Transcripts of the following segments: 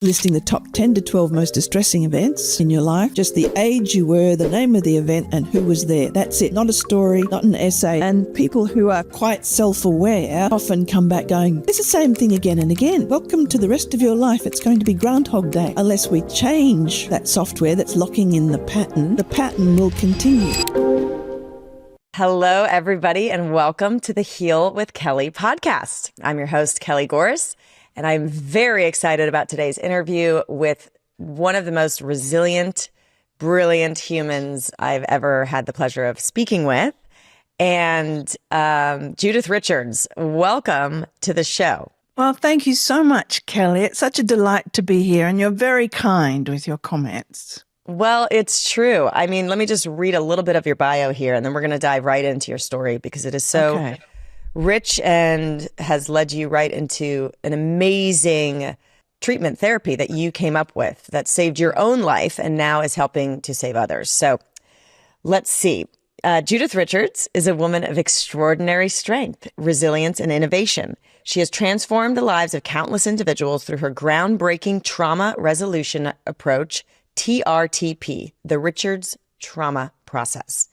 listing the top 10 to 12 most distressing events in your life, just the age you were, the name of the event, and who was there. That's it. Not a story, not an essay. And people who are quite self-aware often come back going, it's the same thing again and again. Welcome to the rest of your life. It's going to be Groundhog Day. Unless we change that software that's locking in the pattern will continue. Hello, everybody, and welcome to the Heal with Kelly podcast. I'm your host, Kelly Goris, and I'm very excited about today's interview with one of the most resilient, brilliant humans I've ever had the pleasure of speaking with, and Judith Richards. Welcome to the show. Well, thank you so much, Kelly. It's such a delight to be here, and you're very kind with your comments. Well, it's true. I mean, let me just read a little bit of your bio here, and then we're going to dive right into your story because it is so rich and has led you right into an amazing treatment therapy that you came up with that saved your own life and now is helping to save others. So let's see. Judith Richards is a woman of extraordinary strength, resilience, and innovation. She has transformed the lives of countless individuals through her groundbreaking trauma resolution approach, TRTP, the Richards Trauma Process.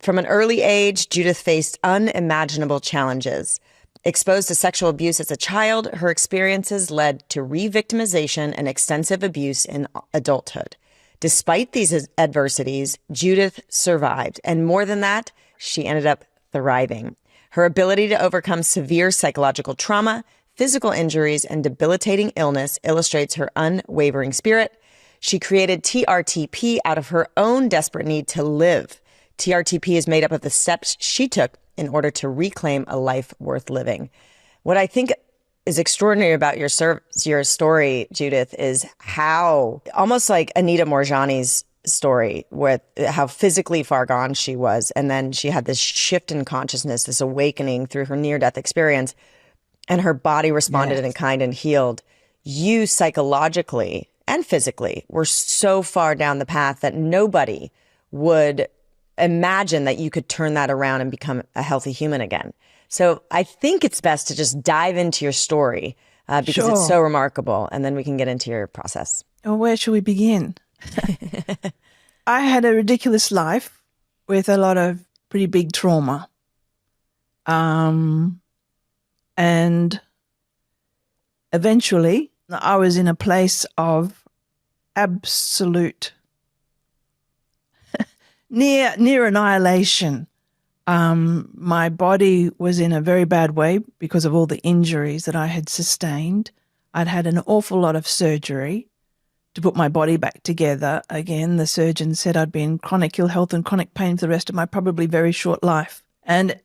From an early age, Judith faced unimaginable challenges. Exposed to sexual abuse as a child, her experiences led to re-victimization and extensive abuse in adulthood. Despite these adversities, Judith survived, and more than that, she ended up thriving. Her ability to overcome severe psychological trauma, physical injuries, and debilitating illness illustrates her unwavering spirit. She created TRTP out of her own desperate need to live. TRTP is made up of the steps she took in order to reclaim a life worth living. What I think is extraordinary about your story, Judith, is how, almost like Anita Moorjani's story, with how physically far gone she was, and then she had this shift in consciousness, this awakening through her near-death experience, and her body responded in kind and healed. You psychologically and physically were so far down the path that nobody would imagine that you could turn that around and become a healthy human again. So I think it's best to just dive into your story because it's so remarkable, and then we can get into your process. Well, where should we begin? I had a ridiculous life with a lot of pretty big trauma. And eventually I was in a place of absolute near annihilation. My body was in a very bad way because of all the injuries that I had sustained. I'd had an awful lot of surgery to put my body back together. Again, the surgeon said I'd be in chronic ill health and chronic pain for the rest of my probably very short life. And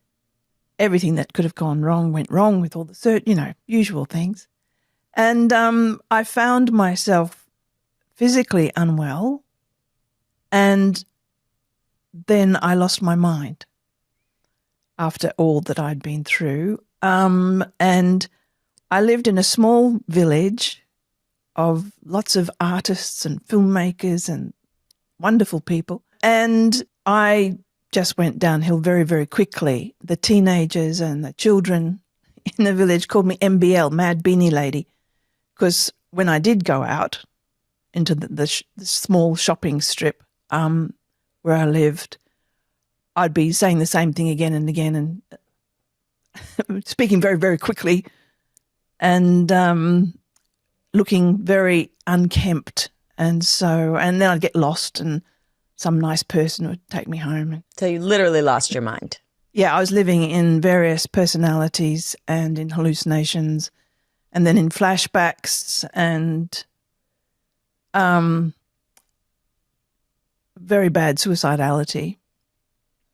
everything that could have gone wrong went wrong with all the usual things. And I found myself physically unwell, and then I lost my mind after all that I'd been through. And I lived in a small village of lots of artists and filmmakers and wonderful people. And I just went downhill very, very quickly. The teenagers and the children in the village called me MBL, Mad Beanie Lady, because when I did go out into the small shopping strip where I lived, I'd be saying the same thing again and again and speaking very, very quickly and looking very unkempt. And then I'd get lost and some nice person would take me home. So you literally lost your mind. Yeah, I was living in various personalities and in hallucinations and then in flashbacks and very bad suicidality.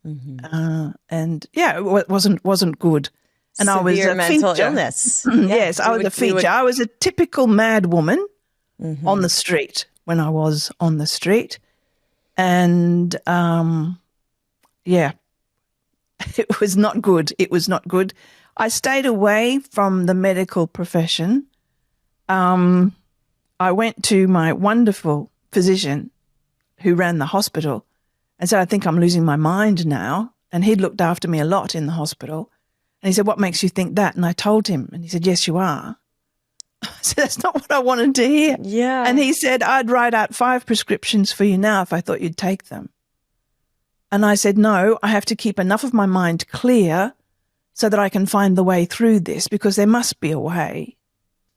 Mm-hmm. It wasn't good. And severe I was a mental feature. Illness. Yes, I was a feature. I was a typical mad woman on the street when I was on the street. And it was not good. It was not good. I stayed away from the medical profession. I went to my wonderful physician who ran the hospital and said, I think I'm losing my mind now. And he'd looked after me a lot in the hospital. And he said, what makes you think that? And I told him, and he said, yes, you are. So that's not what I wanted to hear. Yeah. And he said, I'd write out 5 prescriptions for you now if I thought you'd take them. And I said, no, I have to keep enough of my mind clear so that I can find the way through this, because there must be a way.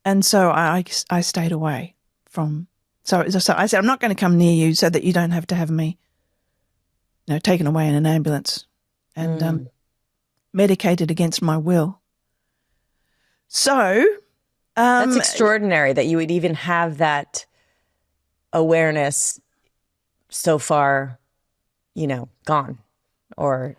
And so I stayed away from, so I said, I'm not going to come near you so that you don't have to have me, taken away in an ambulance and medicated against my will. So that's extraordinary that you would even have that awareness so far, gone, or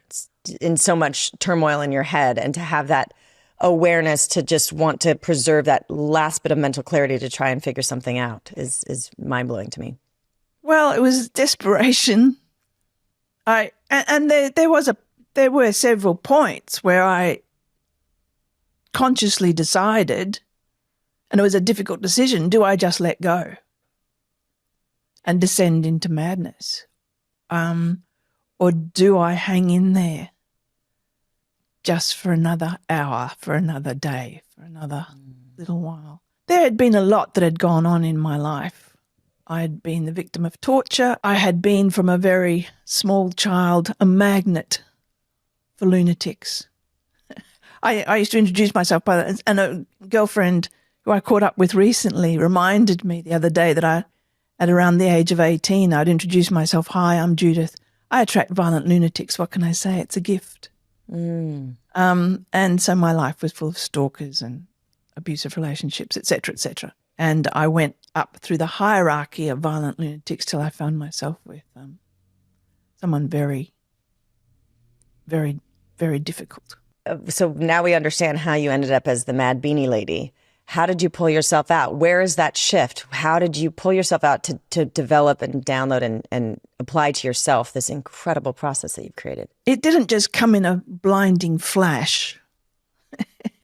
in so much turmoil in your head, and to have that awareness to just want to preserve that last bit of mental clarity to try and figure something out is mind-blowing to me. Well, it was desperation. There were several points where I consciously decided, and it was a difficult decision, do I just let go and descend into madness? Or do I hang in there just for another hour, for another day, for another little while? There had been a lot that had gone on in my life. I had been the victim of torture. I had been, from a very small child, a magnet for lunatics. I used to introduce myself by that, and a girlfriend who I caught up with recently reminded me the other day that at around the age of 18, I'd introduce myself, hi, I'm Judith. I attract violent lunatics. What can I say? It's a gift. And so my life was full of stalkers and abusive relationships, et cetera, et cetera. And I went up through the hierarchy of violent lunatics till I found myself with someone very, very, very difficult. So now we understand how you ended up as the Mad Beanie Lady. How did you pull yourself out? Where is that shift? How did you pull yourself out to develop and download and apply to yourself this incredible process that you've created? It didn't just come in a blinding flash.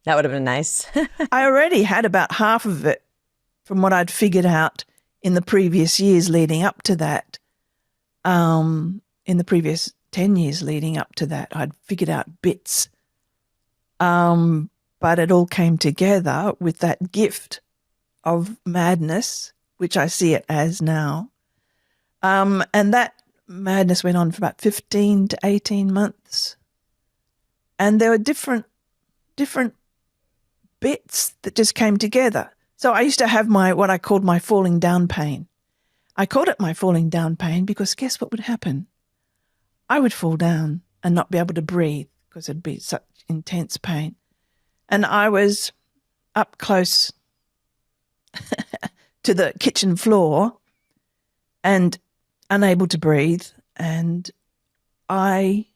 That would have been nice. I already had about half of it from what I'd figured out in the previous years leading up to that. In the previous 10 years leading up to that, I'd figured out bits. But it all came together with that gift of madness, which I see it as now. And that madness went on for about 15 to 18 months. And there were different bits that just came together. So I used to have what I called my falling down pain. I called it my falling down pain because guess what would happen? I would fall down and not be able to breathe because it'd be such intense pain. And I was up close to the kitchen floor and unable to breathe. And I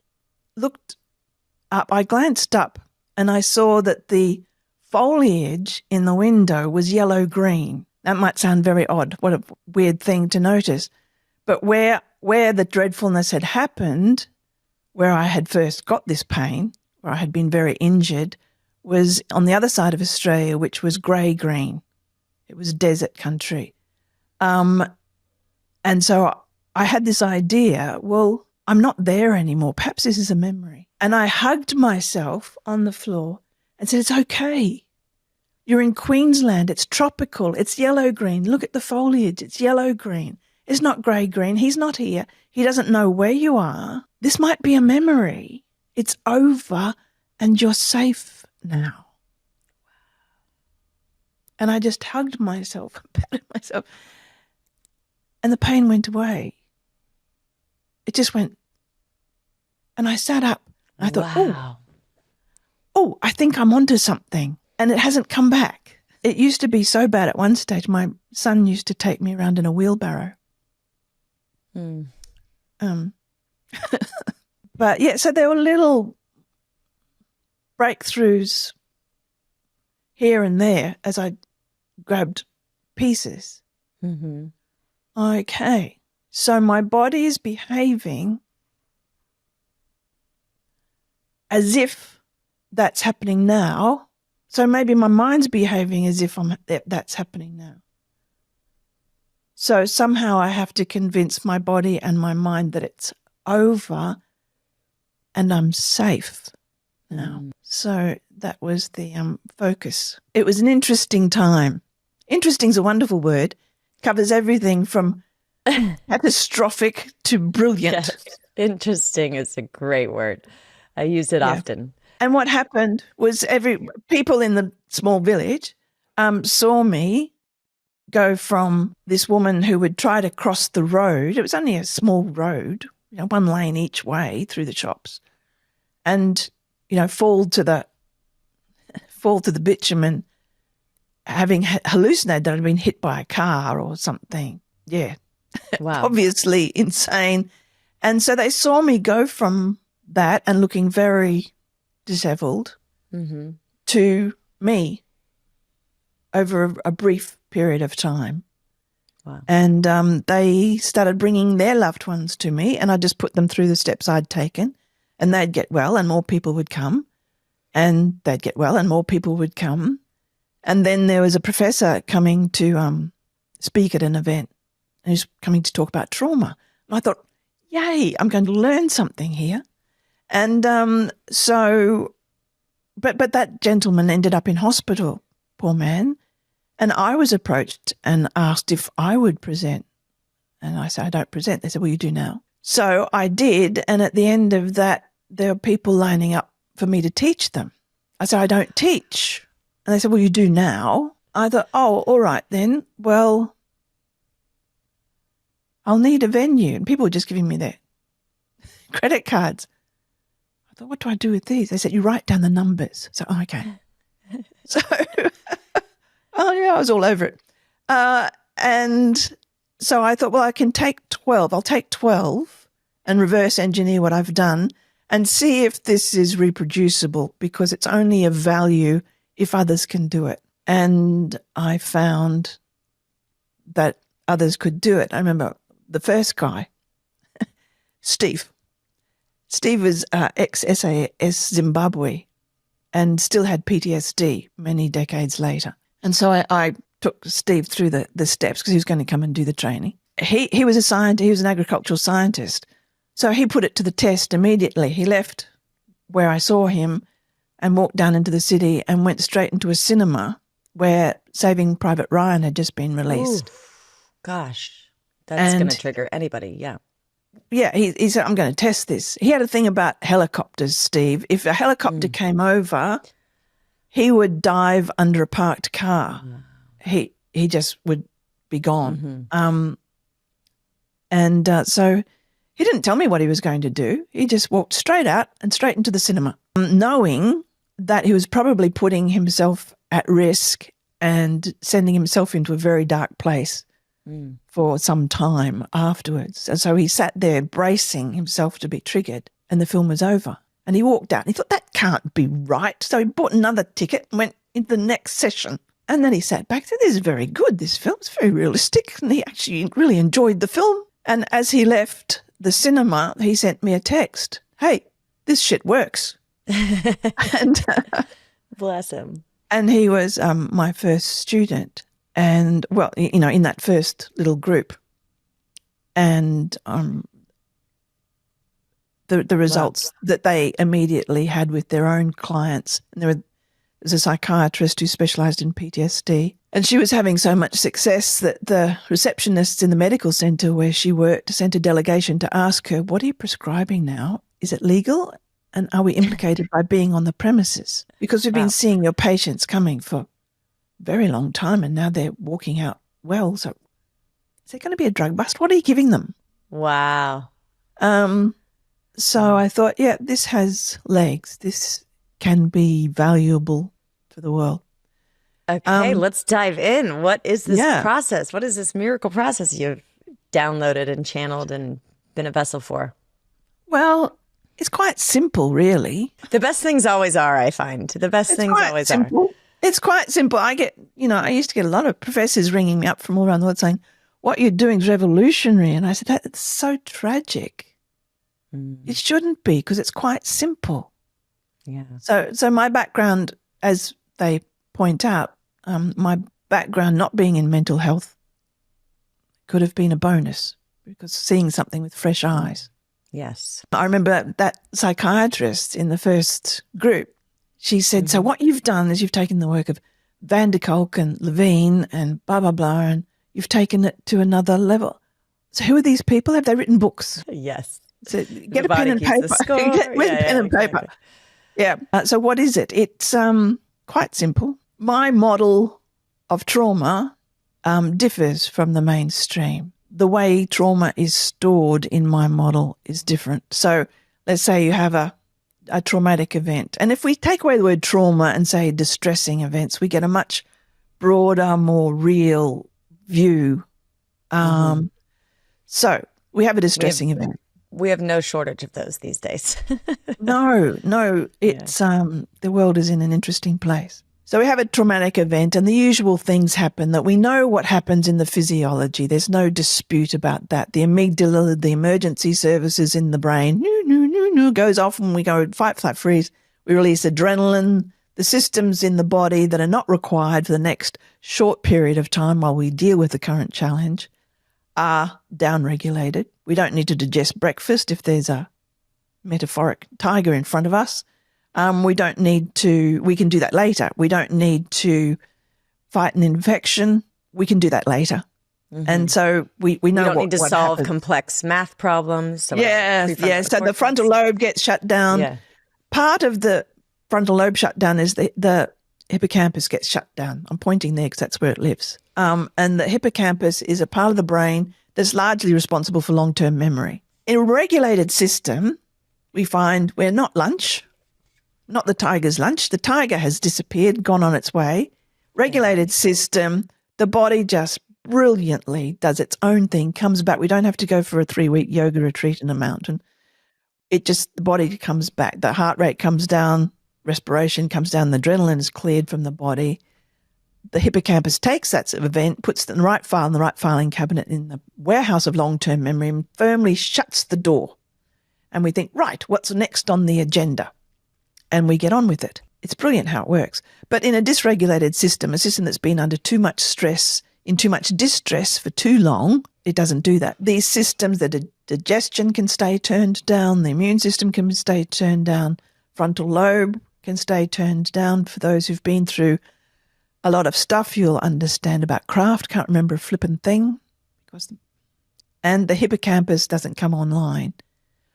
looked up, I glanced up, and I saw that the foliage in the window was yellow-green. That might sound very odd. What a weird thing to notice. But where the dreadfulness had happened, where I had first got this pain, where I had been very injured, was on the other side of Australia, which was grey-green. It was desert country. And so I had this idea, well, I'm not there anymore. Perhaps this is a memory. And I hugged myself on the floor and said, it's okay. You're in Queensland. It's tropical. It's yellow-green. Look at the foliage. It's yellow-green. It's not grey-green. He's not here. He doesn't know where you are. This might be a memory. It's over and you're safe now. And I just hugged myself, patted myself, and the pain went away. It just went. And I sat up. And I thought, wow. oh, I think I'm onto something. And it hasn't come back. It used to be so bad at one stage. My son used to take me around in a wheelbarrow. But yeah, so there were little breakthroughs here and there as I grabbed pieces. Mm-hmm. Okay, so my body is behaving as if that's happening now. So maybe my mind's behaving as if that's happening now. So somehow I have to convince my body and my mind that it's over and I'm safe now. So that was the focus. It was an interesting time. Interesting is a wonderful word. Covers everything from catastrophic to brilliant. Yes. Interesting is a great word. I use it often. And what happened was people in the small village saw me go from this woman who would try to cross the road. It was only a small road, one lane each way through the shops, and fall to the bitumen, having hallucinated that I'd been hit by a car or something. Yeah, wow, obviously insane. And so they saw me go from that and looking very dishevelled to me over a brief period of time. Wow. And they started bringing their loved ones to me, and I just put them through the steps I'd taken, and they'd get well and more people would come, and they'd get well and more people would come. And then there was a professor coming to speak at an event, and he was coming to talk about trauma. And I thought, yay, I'm going to learn something here. And but that gentleman ended up in hospital, poor man. And I was approached and asked if I would present. And I said, I don't present. They said, well, you do now. So I did. And at the end of that, there were people lining up for me to teach them. I said, I don't teach. And they said, well, you do now. I thought, oh, all right then. Well, I'll need a venue. And people were just giving me their credit cards. I thought, what do I do with these? They said, you write down the numbers. So, okay. So, oh, yeah, I was all over it. And so I thought, well, I can take 12. I'll take 12 and reverse engineer what I've done and see if this is reproducible, because it's only of value if others can do it. And I found that others could do it. I remember the first guy, Steve. Steve was ex-SAS Zimbabwe and still had PTSD many decades later. And so I took Steve through the steps because he was going to come and do the training. He was a scientist. He was an agricultural scientist. So he put it to the test immediately. He left where I saw him and walked down into the city and went straight into a cinema where Saving Private Ryan had just been released. Ooh, gosh, that's going to trigger anybody, yeah. Yeah, he said, I'm going to test this. He had a thing about helicopters, Steve. If a helicopter came over, he would dive under a parked car. He just would be gone. So he didn't tell me what he was going to do. He just walked straight out and straight into the cinema, knowing that he was probably putting himself at risk and sending himself into a very dark place for some time afterwards. And so he sat there bracing himself to be triggered, and the film was over. And he walked out and he thought, that can't be right. So he bought another ticket and went into the next session. And then he sat back and said, this is very good. This film's very realistic. And he actually really enjoyed the film. And as he left the cinema, he sent me a text. Hey, this shit works. And bless him. And he was my first student. And, well, in that first little group. And the results that they immediately had with their own clients. And there was a psychiatrist who specialised in PTSD. And she was having so much success that the receptionists in the medical centre where she worked sent a delegation to ask her, what are you prescribing now? Is it legal? And are we implicated by being on the premises? Because we've been seeing your patients coming for very long time and now they're walking out well. So is there going to be a drug bust? What are you giving them? Wow. So I thought, yeah, this has legs. This can be valuable for the world. Okay, let's dive in. What is this process? What is this miracle process you've downloaded and channeled and been a vessel for? Well, it's quite simple, really. The best things always are, I find. The best things always are. It's quite simple. I used to get a lot of professors ringing me up from all around the world saying, what you're doing is revolutionary. And I said, that's so tragic. It shouldn't be, because it's quite simple. Yeah. So my background, as they point out, my background not being in mental health could have been a bonus, because seeing something with fresh eyes. Yes. I remember that psychiatrist in the first group, she said, so what you've done is you've taken the work of Van der Kolk and Levine and blah, blah, blah, and you've taken it to another level. So who are these people? Have they written books? Yes. So get a pen and paper. Where's pen and paper? Yeah. So what is it? It's quite simple. My model of trauma differs from the mainstream. The way trauma is stored in my model is different. So let's say you have a traumatic event. And if we take away the word trauma and say distressing events, we get a much broader, more real view. So we have a distressing event. We have no shortage of those these days. No, it's the world is in an interesting place. So we have a traumatic event and the usual things happen that we know what happens in the physiology. There's no dispute about that. The amygdala, the emergency services in the brain, goes off and we go fight, flight, freeze. We release adrenaline. The systems in the body that are not required for the next short period of time while we deal with the current challenge are downregulated. We don't need to digest breakfast if there's a metaphoric tiger in front of us. We can do that later. We don't need to fight an infection. We can do that later. And so we know we don't what need to solve happens. Complex math problems. So the frontal lobe gets shut down. Yeah. Part of the frontal lobe shutdown is the hippocampus gets shut down. I'm pointing there because that's where it lives. And the hippocampus is a part of the brain that's largely responsible for long-term memory. In a regulated system, we find we're not lunch, not the tiger's lunch. The tiger has disappeared, gone on its way. Regulated system, the body just brilliantly does its own thing, comes back. We don't have to go for a 3-week yoga retreat in a mountain. The body comes back. The heart rate comes down, respiration comes down, the adrenaline is cleared from the body. The hippocampus takes that event, puts it in the right file in the right filing cabinet in the warehouse of long-term memory and firmly shuts the door. And we think, right, what's next on the agenda? And we get on with it. It's brilliant how it works. But in a dysregulated system, a system that's been under too much stress, in too much distress for too long, it doesn't do that. These systems, the digestion can stay turned down, the immune system can stay turned down, frontal lobe can stay turned down. For those who've been through a lot of stuff, you'll understand about craft, can't remember a flippin' thing. And the hippocampus doesn't come online.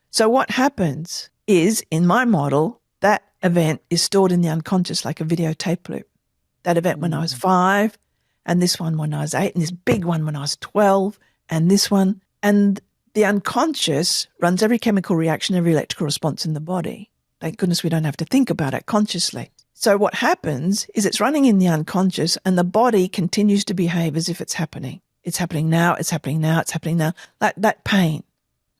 So what happens is, in my model, that event is stored in the unconscious like a videotape loop. That event when I was 5, and this one when I was 8, and this big one when I was 12, and this one. And the unconscious runs every chemical reaction, every electrical response in the body. Thank goodness we don't have to think about it consciously. So what happens is it's running in the unconscious and the body continues to behave as if it's happening. It's happening now, it's happening now, it's happening now. Like that pain.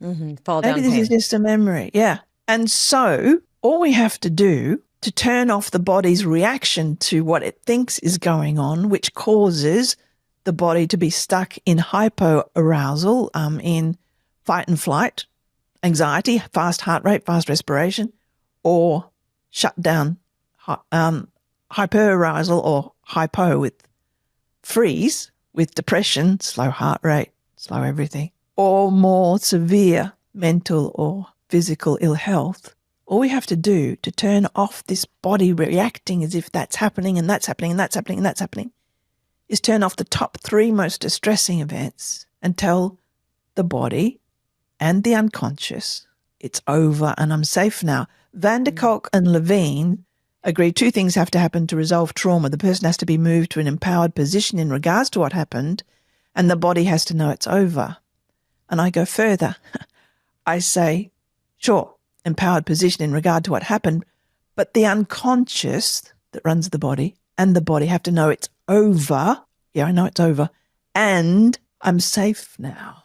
Fall down Maybe this pain. is just a memory. Yeah. And so all we have to do to turn off the body's reaction to what it thinks is going on, which causes the body to be stuck in hypoarousal, in fight and flight, anxiety, fast heart rate, fast respiration, or shut down, hyperarousal or hypo with freeze, with depression, slow heart rate, slow everything, or more severe mental or physical ill health. All we have to do to turn off this body reacting as if that's happening and that's happening and that's happening and that's happening is turn off the top 3 most distressing events and tell the body and the unconscious it's over and I'm safe now. Van der Kolk and Levine agree 2 things have to happen to resolve trauma. The person has to be moved to an empowered position in regards to what happened, and the body has to know it's over. And I go further. I say, sure, empowered position in regard to what happened, but the unconscious that runs the body and the body have to know it's over. Yeah, I know it's over. And I'm safe now.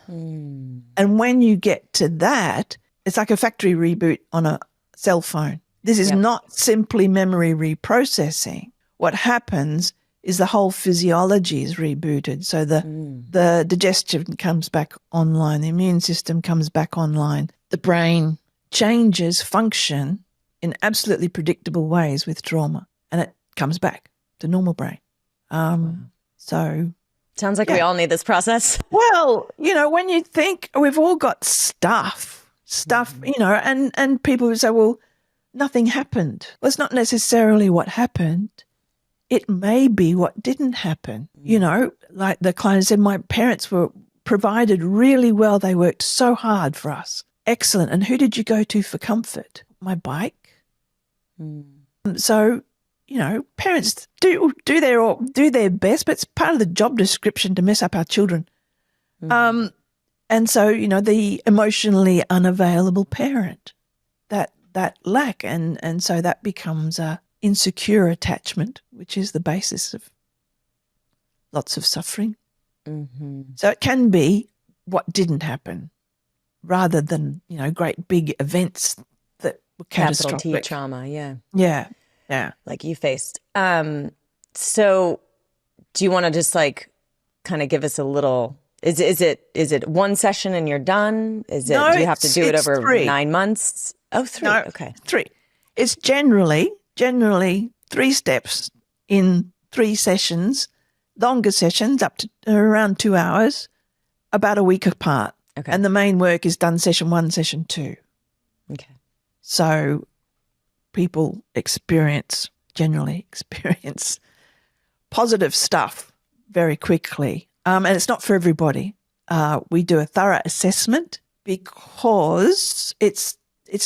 And when you get to that, it's like a factory reboot on a cell phone. This is not simply memory reprocessing. What happens is the whole physiology is rebooted. So the digestion comes back online, the immune system comes back online, the brain changes function in absolutely predictable ways with trauma, and it comes back to normal brain. So sounds like we all need this process. Well, when you think we've all got stuff, and people who say, well, nothing happened. Well, it's not necessarily what happened. it may be what didn't happen. You know, like the client said, my parents were provided really well. They worked so hard for us. Excellent. And who did you go to for comfort? My bike. So, you know, parents do their best, but it's part of the job description to mess up our children. And so, you know, the emotionally unavailable parent, that lack, and so that becomes a insecure attachment, which is the basis of lots of suffering. So it can be what didn't happen, rather than, you know, great big events that were catastrophic. Capital T trauma, yeah. Yeah. Like you faced. So do you want to just like kind of give us a little, is it one session and you're done? Do you have to do it over 9 months? Oh, 3. No, okay. 3. It's generally 3 steps in 3 sessions, longer sessions up to around 2 hours, about a week apart. Okay. And the main work is done session 1, session 2. Okay. So people generally experience positive stuff very quickly. And it's not for everybody. We do a thorough assessment because it's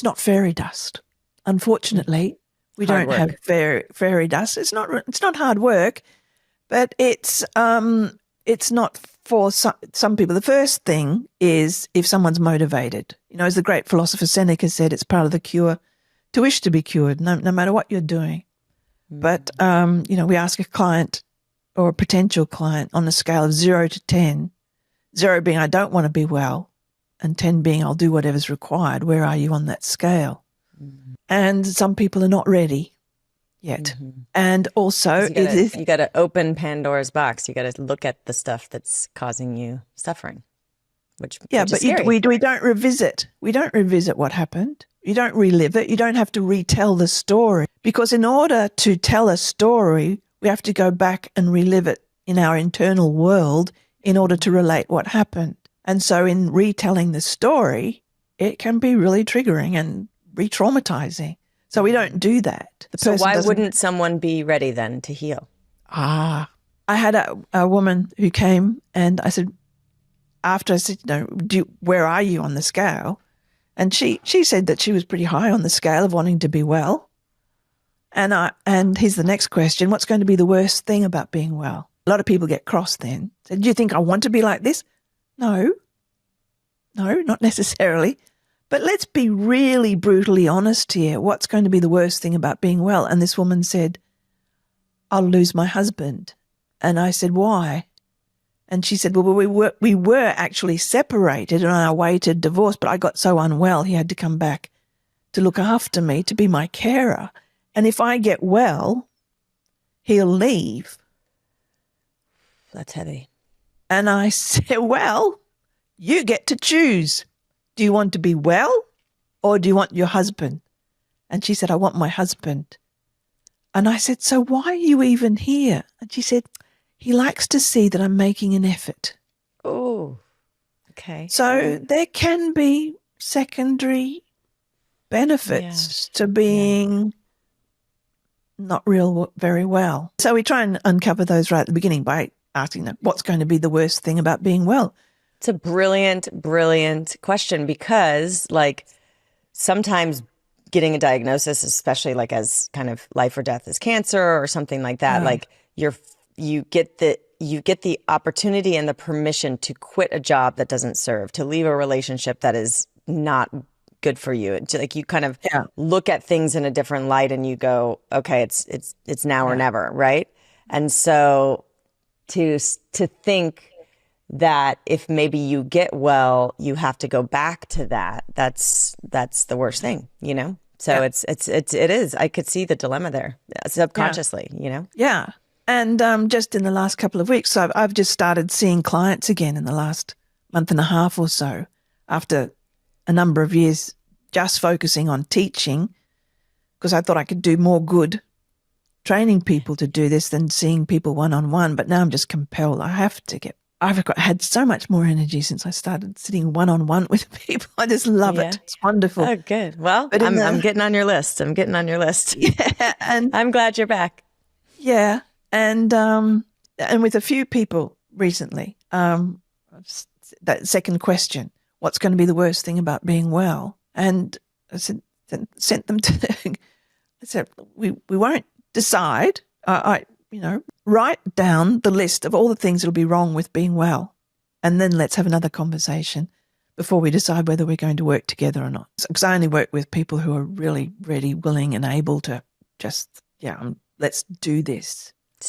not fairy dust. Unfortunately, we don't have fairy dust. It's not hard work, but it's not for some people. The first thing is if someone's motivated. You know, as the great philosopher Seneca said, it's part of the cure to wish to be cured, no matter what you're doing. But, you know, we ask a client or a potential client on a scale of 0 to 10, 0 being I don't want to be well, and 10 being I'll do whatever's required. Where are you on that scale? And some people are not ready yet. And also you got to open Pandora's box. You got to look at the stuff that's causing you suffering, which is scary. we don't revisit. We don't revisit what happened. You don't relive it. You don't have to retell the story, because in order to tell a story, we have to go back and relive it in our internal world in order to relate what happened. And so in retelling the story, it can be really triggering and re-traumatizing. So we don't do that. So why wouldn't someone be ready then to heal? I had a woman who came, and I said, after I said, you know, where are you on the scale? And she said that she was pretty high on the scale of wanting to be well. And here's the next question. What's going to be the worst thing about being well? A lot of people get cross then. So, do you think I want to be like this? No, not necessarily. But let's be really brutally honest here. What's going to be the worst thing about being well? And this woman said, I'll lose my husband. And I said, why? And she said, well, we were actually separated on our way to divorce, but I got so unwell he had to come back to look after me, to be my carer. And if I get well, he'll leave. That's heavy. And I said, well, you get to choose. Do you want to be well, or do you want your husband? And she said, I want my husband. And I said, so why are you even here? And she said, he likes to see that I'm making an effort. Oh, okay. So there can be secondary benefits to being not very well. So we try and uncover those right at the beginning by asking them, what's going to be the worst thing about being well? It's a brilliant, brilliant question, because like sometimes getting a diagnosis, especially like as kind of life or death as cancer or something like that, like you get the opportunity and the permission to quit a job that doesn't serve, to leave a relationship that is not good for you. It's like you kind of look at things in a different light and you go, okay, it's now or never, right? And so to think that if maybe you get well, you have to go back to that's the worst thing, you know? So it is. I could see the dilemma there subconsciously, you know? Yeah. And just in the last couple of weeks, so I've just started seeing clients again in the last month and a half or so, after a number of years just focusing on teaching, because I thought I could do more good training people to do this than seeing people one-on-one. But now I'm just compelled. I've had so much more energy since I started sitting one-on-one with people. I just love it. It's wonderful. Oh, good. Well, I'm getting on your list. Yeah. And I'm glad you're back. Yeah. And with a few people recently, that second question, what's going to be the worst thing about being well? And I sent them to, I said, we won't decide. Write down the list of all the things that'll be wrong with being well. And then let's have another conversation before we decide whether we're going to work together or not. Because I only work with people who are really ready, willing and able to just, let's do this. The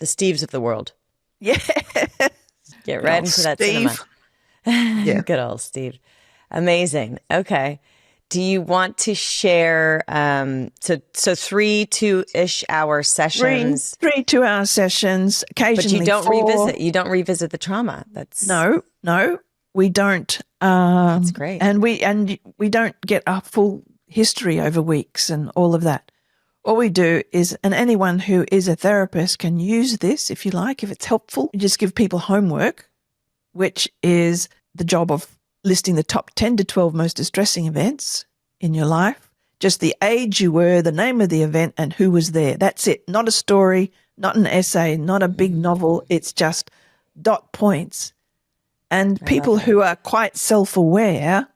Steves of the world. Yeah. Get right into that cinema. Yeah. Good old Steve. Amazing. Okay. Do you want to share, so 3 2-ish hour sessions? 3 2-hour sessions, occasionally But you don't 4. You don't revisit the trauma. That's No, we don't. That's great. And we don't get a full history over weeks and all of that. All we do is, and anyone who is a therapist can use this if you like, if it's helpful. You just give people homework, which is the job of listing the top 10 to 12 most distressing events in your life, just the age you were, the name of the event, and who was there. That's it. Not a story, not an essay, not a big novel. It's just dot points. And people who are quite self-aware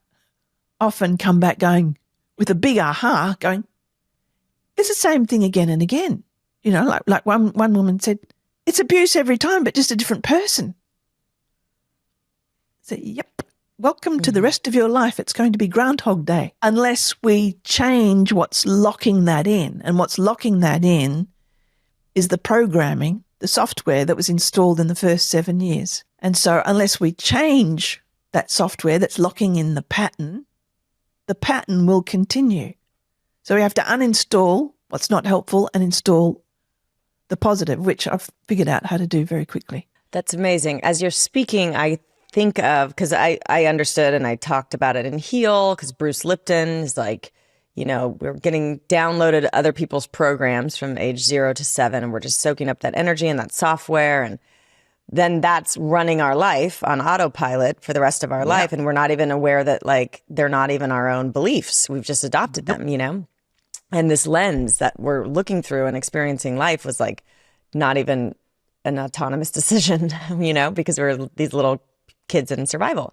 often come back going with a big aha, going, it's the same thing again and again. Like one woman said, it's abuse every time, but just a different person. So, yep. Welcome to the rest of your life. It's going to be Groundhog Day unless we change what's locking that in. And what's locking that in is the programming, the software that was installed in the first 7 years. And so unless we change that software that's locking in the pattern will continue. So we have to uninstall what's not helpful and install the positive, which I've figured out how to do very quickly. That's amazing. As you're speaking, I think of, because I understood and I talked about it in Heal, because Bruce Lipton is like, we're getting downloaded other people's programs from age 0 to 7, and we're just soaking up that energy and that software. And then that's running our life on autopilot for the rest of our life. And we're not even aware that they're not even our own beliefs. We've just adopted them, And this lens that we're looking through and experiencing life was not even an autonomous decision, because we're these little kids in survival.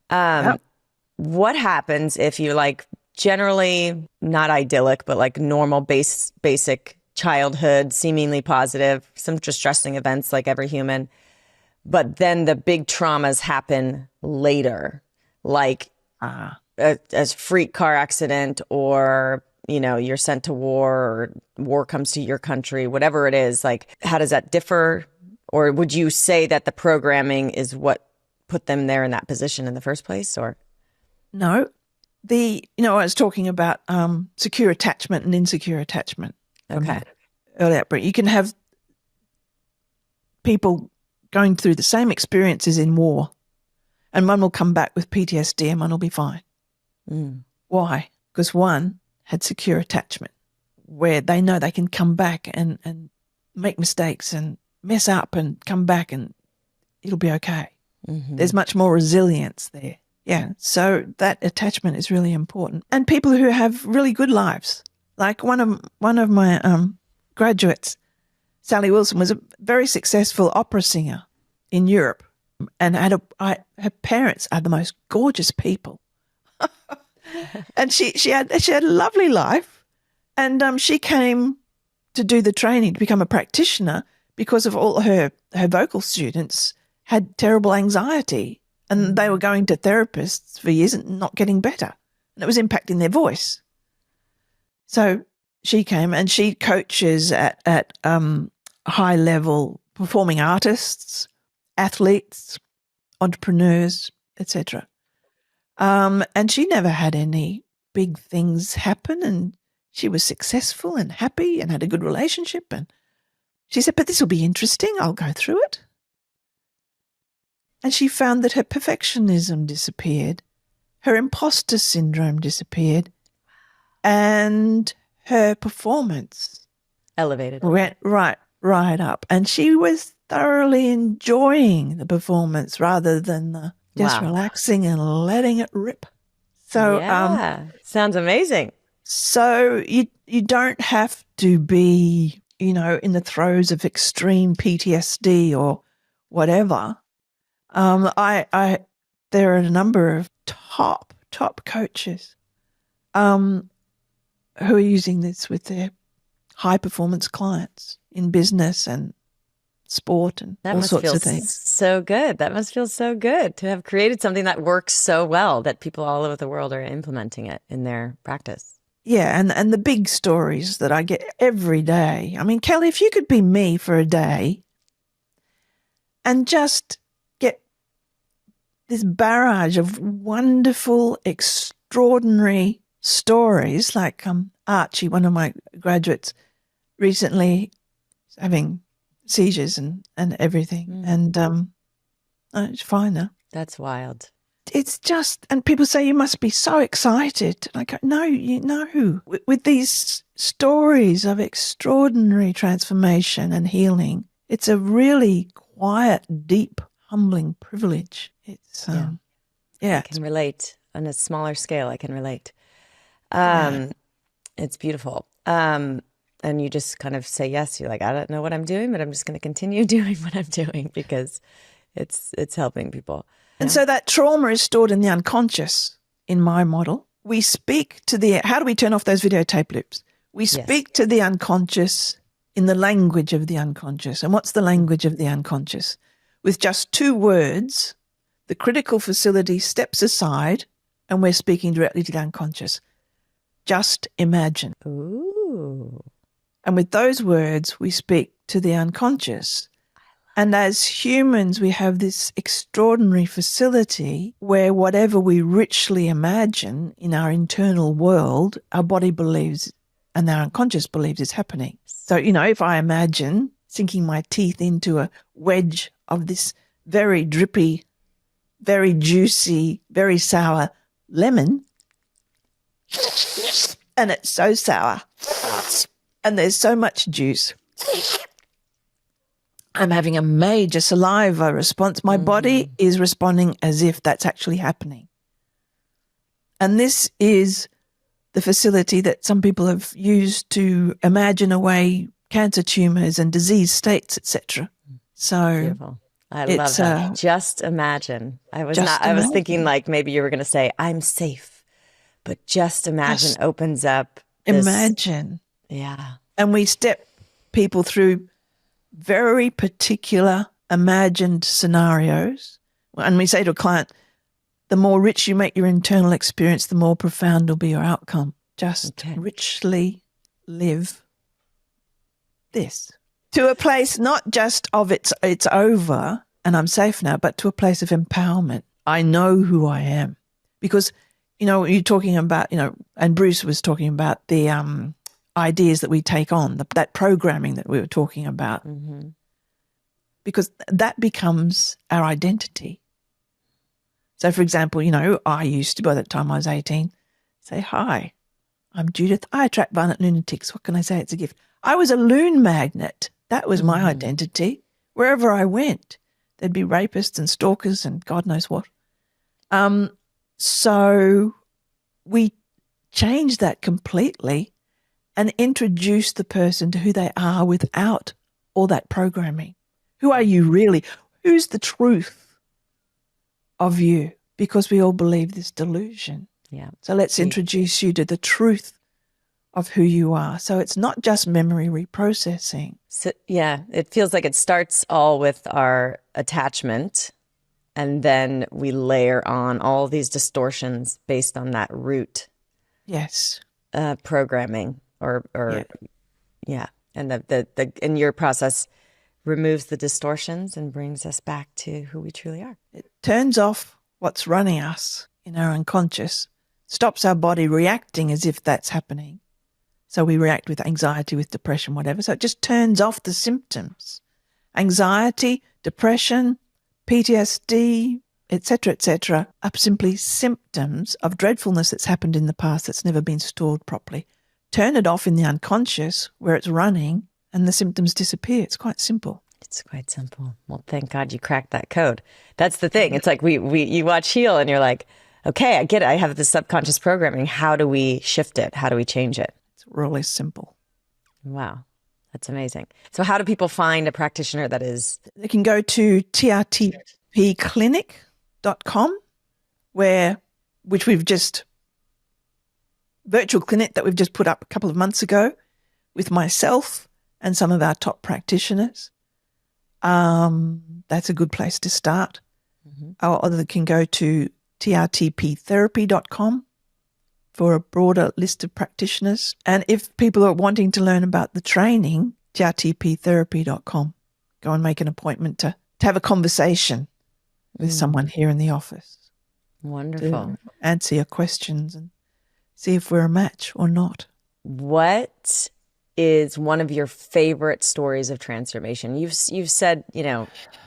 What happens if you generally not idyllic, but normal basic childhood, seemingly positive, some distressing events like every human, but then the big traumas happen later, a freak car accident, or you're sent to war, or war comes to your country, whatever it is. How does that differ? Or would you say that the programming is what put them there in that position in the first place? Or no, I was talking about secure attachment and insecure attachment. Okay. Early upbringing. You can have people going through the same experiences in war, and one will come back with PTSD and one will be fine. Why? Because one had secure attachment, where they know they can come back and make mistakes and mess up and come back and it'll be okay. There's much more resilience there. Yeah. So that attachment is really important. And people who have really good lives, like one of my graduates, Sally Wilson, was a very successful opera singer in Europe, and her parents are the most gorgeous people. And she had a lovely life, and she came to do the training to become a practitioner because of all her vocal students had terrible anxiety, and they were going to therapists for years and not getting better, and it was impacting their voice. So she came and she coaches at high level performing artists, athletes, entrepreneurs, etc. And she never had any big things happen, and she was successful and happy and had a good relationship. And she said, but this will be interesting. I'll go through it. And she found that her perfectionism disappeared, her imposter syndrome disappeared, and her performance elevated, went right up. And she was thoroughly enjoying the performance rather than just relaxing and letting it rip. So sounds amazing. So you don't have to be in the throes of extreme PTSD or whatever, there are a number of top coaches who are using this with their high performance clients in business and sport and all sorts of things. So good. That must feel so good to have created something that works so well that people all over the world are implementing it in their practice. Yeah, and the big stories that I get every day. I mean, Kelly, if you could be me for a day and just get this barrage of wonderful, extraordinary stories, like Archie, one of my graduates, recently having seizures and everything, and it's fine now. That's wild. It's just, and people say you must be so excited. And I go, no, with these stories of extraordinary transformation and healing, it's a really quiet, deep, humbling privilege. It's, I can relate on a smaller scale. I can relate. It's beautiful. And you just kind of say yes. You're like, I don't know what I'm doing, but I'm just going to continue doing what I'm doing because it's helping people. And so that trauma is stored in the unconscious in my model. We speak to how do we turn off those videotape loops? We speak to the unconscious in the language of the unconscious. And what's the language of the unconscious? With just 2 words, the critical facility steps aside and we're speaking directly to the unconscious. Just imagine. Ooh. And with those words, we speak to the unconscious. And as humans, we have this extraordinary facility where whatever we richly imagine in our internal world, our body believes and our unconscious believes is happening. So, if I imagine sinking my teeth into a wedge of this very drippy, very juicy, very sour lemon, and it's so sour, and there's so much juice, I'm having a major saliva response. My body is responding as if that's actually happening. And this is the facility that some people have used to imagine away cancer tumors and disease states, etc. So beautiful. I love that. Just imagine. I was thinking like maybe you were going to say, I'm safe, but just imagine opens up. Imagine. Yeah. And we step people through very particular imagined scenarios. And we say to a client, the more rich you make your internal experience, the more profound will be your outcome. Just richly live this. To a place not just of it's over and I'm safe now, but to a place of empowerment. I know who I am. Because, you're talking about, and Bruce was talking about the ideas that we take on, that programming that we were talking about, because that becomes our identity. So, for example, I used to, by the time I was 18, say, hi, I'm Judith. I attract violent lunatics. What can I say? It's a gift. I was a loon magnet. That was my identity. Wherever I went, there'd be rapists and stalkers and God knows what. So we changed that completely and introduce the person to who they are without all that programming. Who are you really? Who's the truth of you? Because we all believe this delusion. Yeah. So let's introduce you to the truth of who you are. So it's not just memory reprocessing. So, yeah, it feels like it starts all with our attachment, and then we layer on all these distortions based on that root. Yes. Programming. And the in your process removes the distortions and brings us back to who we truly are. It turns off what's running us in our unconscious, stops our body reacting as if that's happening. So we react with anxiety, with depression, whatever. So it just turns off the symptoms. Anxiety, depression, PTSD, etc., are simply symptoms of dreadfulness that's happened in the past that's never been stored properly. Turn it off in the unconscious where it's running and the symptoms disappear. It's quite simple. It's quite simple. Well, thank God you cracked that code. That's the thing. It's like you watch Heal and you're like, okay, I get it. I have this subconscious programming. How do we shift it? How do we change it? It's really simple. Wow. That's amazing. So how do people find a practitioner that is? They can go to trtpclinic.com, which we've just, virtual clinic that we've just put up a couple of months ago with myself and some of our top practitioners. That's a good place to start. Or they can go to trtptherapy.com for a broader list of practitioners. And if people are wanting to learn about the training, trtptherapy.com. Go and make an appointment to have a conversation with someone here in the office. Wonderful. To answer your questions and see if we're a match or not. What is one of your favorite stories of transformation? You've said,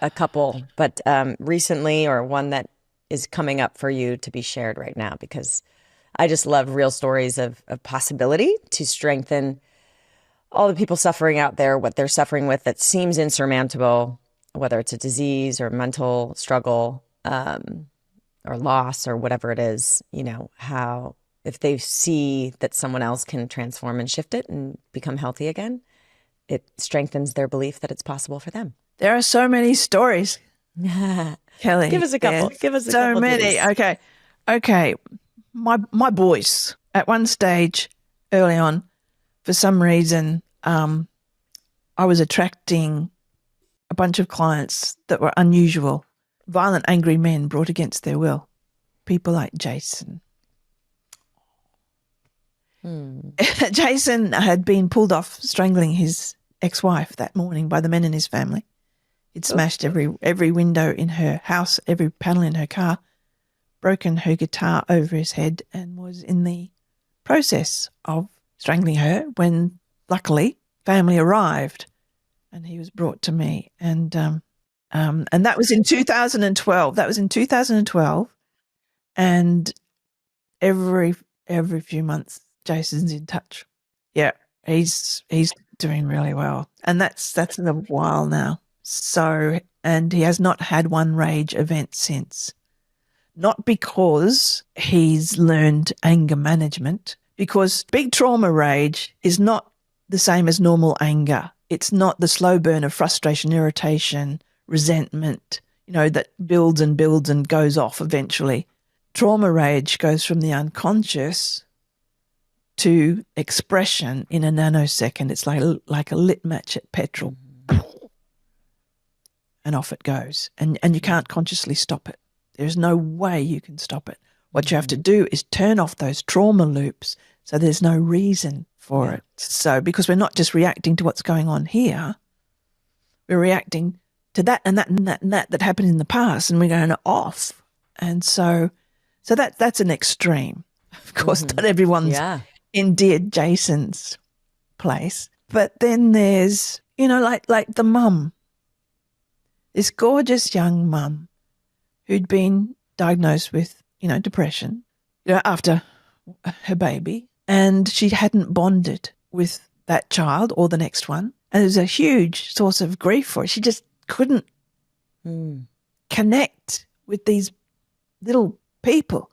a couple, but recently, or one that is coming up for you to be shared right now, because I just love real stories of possibility to strengthen all the people suffering out there, what they're suffering with that seems insurmountable, whether it's a disease or mental struggle or loss or whatever it is, how if they see that someone else can transform and shift it and become healthy again, it strengthens their belief that it's possible for them. There are so many stories, Kelly. Give us a couple. Give us a couple. So many. Okay. My boys, at one stage early on, for some reason, I was attracting a bunch of clients that were unusual, violent, angry men brought against their will. People like Jason. Jason had been pulled off strangling his ex-wife that morning by the men in his family. He'd smashed every window in her house, every panel in her car, broken her guitar over his head, and was in the process of strangling her when, luckily, family arrived and he was brought to me. And that was in 2012. And every few months, Jason's in touch. Yeah, he's doing really well. And that's in a while now. So, and he has not had one rage event since. Not because he's learned anger management, because big trauma rage is not the same as normal anger. It's not the slow burn of frustration, irritation, resentment, that builds and builds and goes off eventually. Trauma rage goes from the unconscious to expression in a nanosecond. It's like a lit match at petrol. And off it goes. And you can't consciously stop it. There's no way you can stop it. What you have to do is turn off those trauma loops so there's no reason for it. So because we're not just reacting to what's going on here, we're reacting to that and that and that and that happened in the past, and we're going off. And so that's an extreme. Of course, not everyone's in dear Jason's place. But then there's, like the mum, this gorgeous young mum who'd been diagnosed with, depression, after her baby, and she hadn't bonded with that child or the next one. And it was a huge source of grief for her. She just couldn't connect with these little people.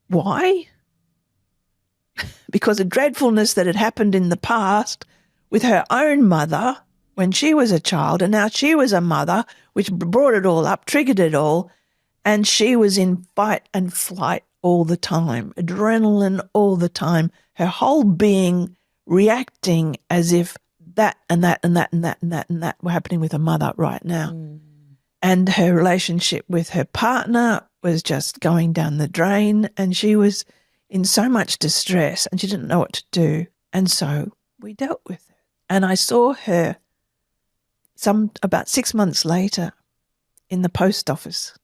Why? Because of dreadfulness that had happened in the past with her own mother when she was a child, and now she was a mother, which brought it all up, triggered it all, and she was in fight and flight all the time, adrenaline all the time, her whole being reacting as if that and that and that and that and that and that were happening with her mother right now. And her relationship with her partner was just going down the drain, and she was in so much distress and she didn't know what to do. And so we dealt with it. And I saw her about 6 months later in the post office.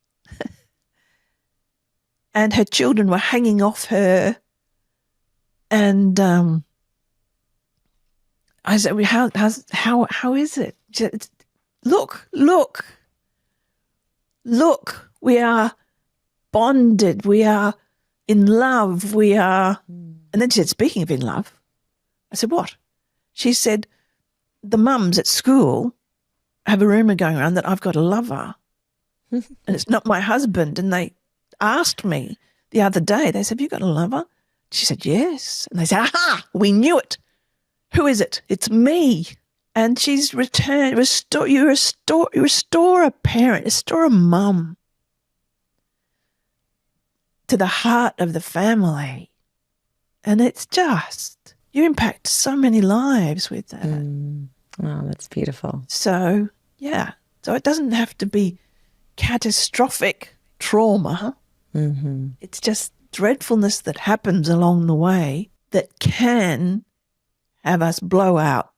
And her children were hanging off her. And I said, well, how is it? She said, look, we are bonded, we are in love, we are. And then she said, speaking of in love, I said, what? She said, the mums at school have a rumour going around that I've got a lover and it's not my husband. And they asked me the other day, they said, have you got a lover? She said, yes. And they said, aha, we knew it. who is it? It's me. And she's returned. You restore a parent, restore a mum to the heart of the family. And it's just, you impact so many lives with that. Oh, that's beautiful. So, yeah. So it doesn't have to be catastrophic trauma. Mm-hmm. It's just dreadfulness that happens along the way that can have us blow out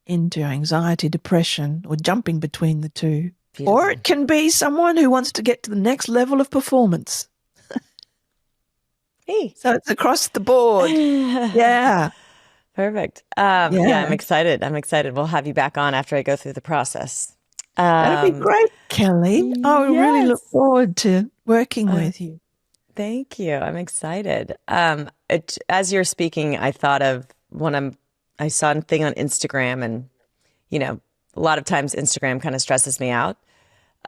into anxiety, depression, or jumping between the two. Beautiful. Or it can be someone who wants to get to the next level of performance. Hey. So it's across the board. Yeah. Perfect. Yeah, I'm excited. We'll have you back on after I go through the process. That'd be great, Kelly. I really look forward to working with you. Thank you. I'm excited. As you're speaking, I thought of I saw a thing on Instagram, and, a lot of times Instagram kind of stresses me out.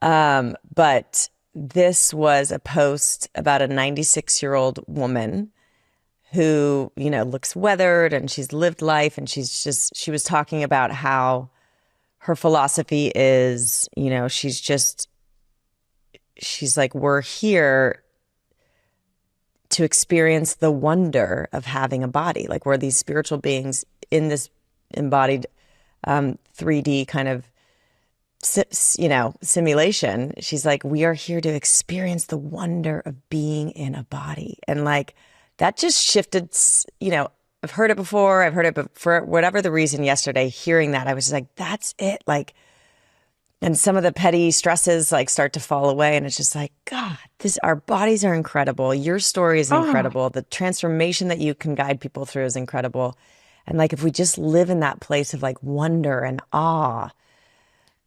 But this was a post about a 96-year-old woman who, looks weathered, and she's lived life, and she was talking about how her philosophy is, she's like, we're here to experience the wonder of having a body. Like, we're these spiritual beings in this embodied 3D kind of, simulation. She's like, we are here to experience the wonder of being in a body. And like, that just shifted, I've heard it before. I've heard it, but for whatever the reason yesterday, hearing that, I was just like, that's it. Like, and some of the petty stresses like start to fall away. And it's just like, God, our bodies are incredible. Your story is incredible. The transformation that you can guide people through is incredible. And like, if we just live in that place of like wonder and awe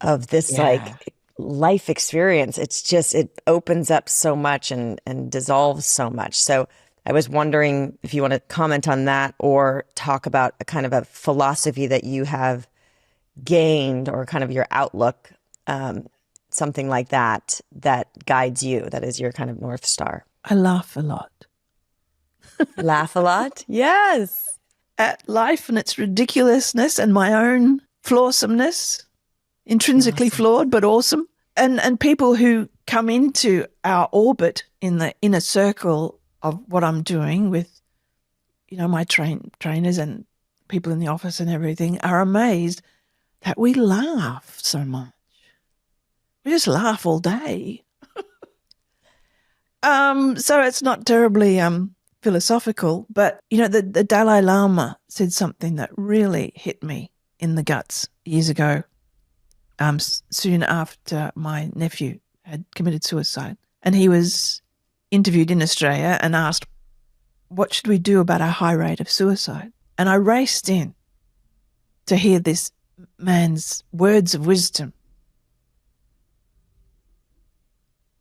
of this like life experience, it opens up so much and dissolves so much. So I was wondering if you want to comment on that or talk about a kind of a philosophy that you have gained, or kind of your outlook, something like that guides you, that is your kind of North Star. I laugh a lot. Laugh a lot? Yes. At life and its ridiculousness and my own flawsomeness, intrinsically flawed, but awesome. And people who come into our orbit in the inner circle of what I'm doing with, my trainers and people in the office and everything are amazed that we laugh so much. We just laugh all day. So it's not terribly philosophical, but, the Dalai Lama said something that really hit me in the guts years ago, soon after my nephew had committed suicide. And he was interviewed in Australia and asked, what should we do about our high rate of suicide? And I raced in to hear this man's words of wisdom.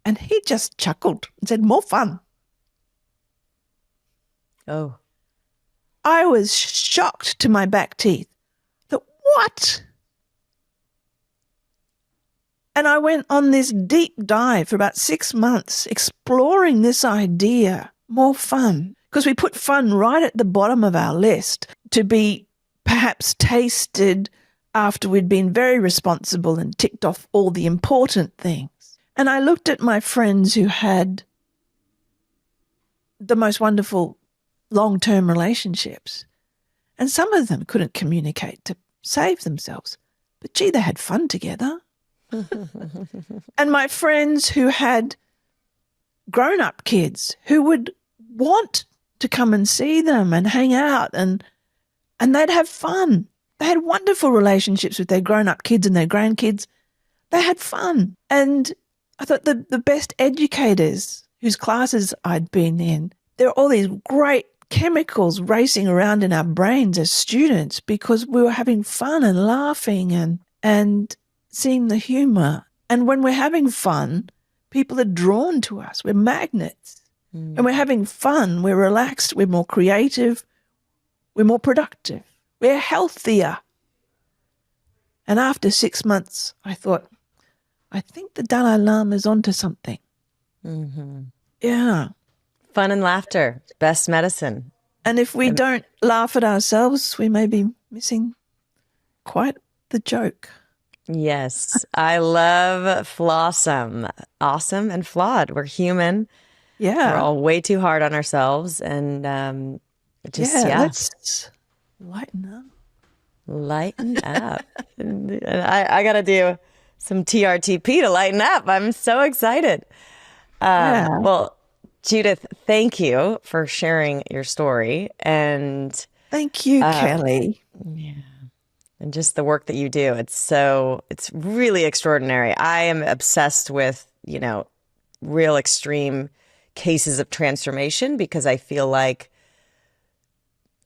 And he just chuckled and said, more fun. Oh. I was shocked to my back teeth. That what? And I went on this deep dive for about 6 months exploring this idea, more fun, because we put fun right at the bottom of our list to be perhaps tasted after we'd been very responsible and ticked off all the important things. And I looked at my friends who had the most wonderful long-term relationships, and some of them couldn't communicate to save themselves. But gee, they had fun together. And my friends who had grown-up kids who would want to come and see them and hang out, and they'd have fun. They had wonderful relationships with their grown-up kids and their grandkids. They had fun. And I thought the best educators whose classes I'd been in, there were all these great chemicals racing around in our brains as students because we were having fun and laughing and seeing the humor. And when we're having fun, people are drawn to us. We're magnets. And we're having fun. We're relaxed. We're more creative. We're more productive. We're healthier. And after 6 months, I thought, I think the Dalai Lama's onto something. Mm-hmm. Yeah. Fun and laughter, best medicine. And if we don't laugh at ourselves, we may be missing quite the joke. Yes. I love Flawsome. Awesome and flawed. We're human. Yeah. We're all way too hard on ourselves. And let's lighten up. Lighten up. And I got to do some TRTP to lighten up. I'm so excited. Well, Judith, thank you for sharing your story. And thank you, Kelly. Yeah. And just the work that you do. It's really extraordinary. I am obsessed with, real extreme cases of transformation because I feel like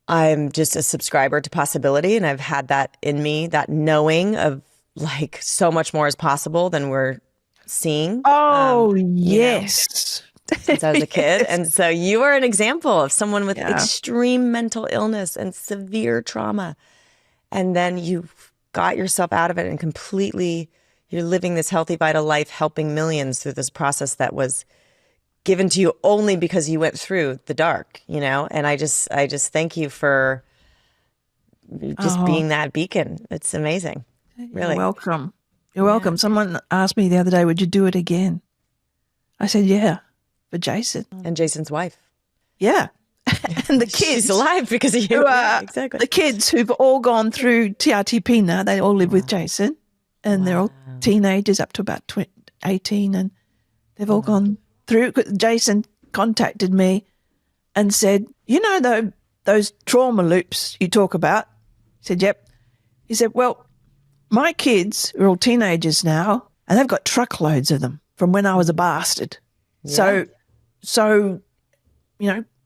I'm just a subscriber to possibility. And I've had that in me, that knowing of like so much more is possible than we're seeing. Oh, yes. Since I was a kid. Yes. And so you are an example of someone with extreme mental illness and severe trauma. And then you got yourself out of it and completely, you're living this healthy, vital life, helping millions through this process that was given to you only because you went through the dark, And I just thank you for just being that beacon. It's amazing. Really. You're welcome. You're welcome. Someone asked me the other day, would you do it again? I said, yeah, for Jason. And Jason's wife. Yeah. And the kids. She's alive because of you. Exactly. The kids who've all gone through TRTP now, they all live with Jason. And they're all teenagers up to about 18. And they've all gone through. Jason contacted me and said, those trauma loops you talk about? He said, yep. He said, well, my kids are all teenagers now, and they've got truckloads of them from when I was a bastard. Yeah. So,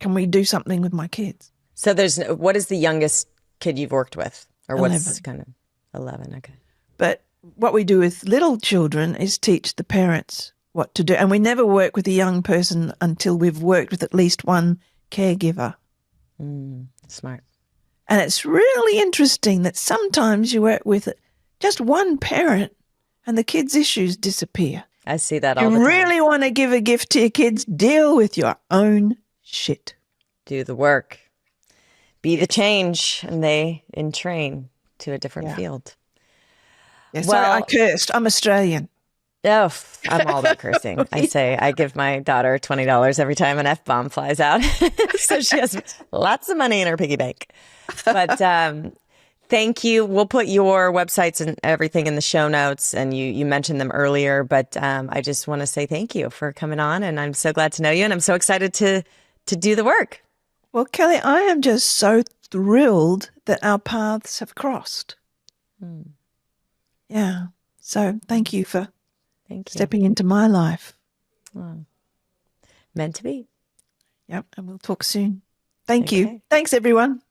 can we do something with my kids? So what is the youngest kid you've worked with? Or 11. What's kind of 11, okay. But what we do with little children is teach the parents what to do. And we never work with a young person until we've worked with at least one caregiver. Smart. And it's really interesting that sometimes you work with just one parent and the kids' issues disappear. I see that all the time. You really want to give a gift to your kids, deal with your own shit. Do the work. Be the change, and they entrain to a different field. Yeah, sorry, I cursed. I'm Australian. Oh, I'm all about cursing. I give my daughter $20 every time an F-bomb flies out. So she has lots of money in her piggy bank. But thank you. We'll put your websites and everything in the show notes, and you mentioned them earlier. But I just want to say thank you for coming on, and I'm so glad to know you, and I'm so excited to do the work. Well, Kelly, I am just so thrilled that our paths have crossed. Yeah. So thank you for stepping into my life. Oh. Meant to be. Yep. And we'll talk soon. Thank you. Thanks, everyone.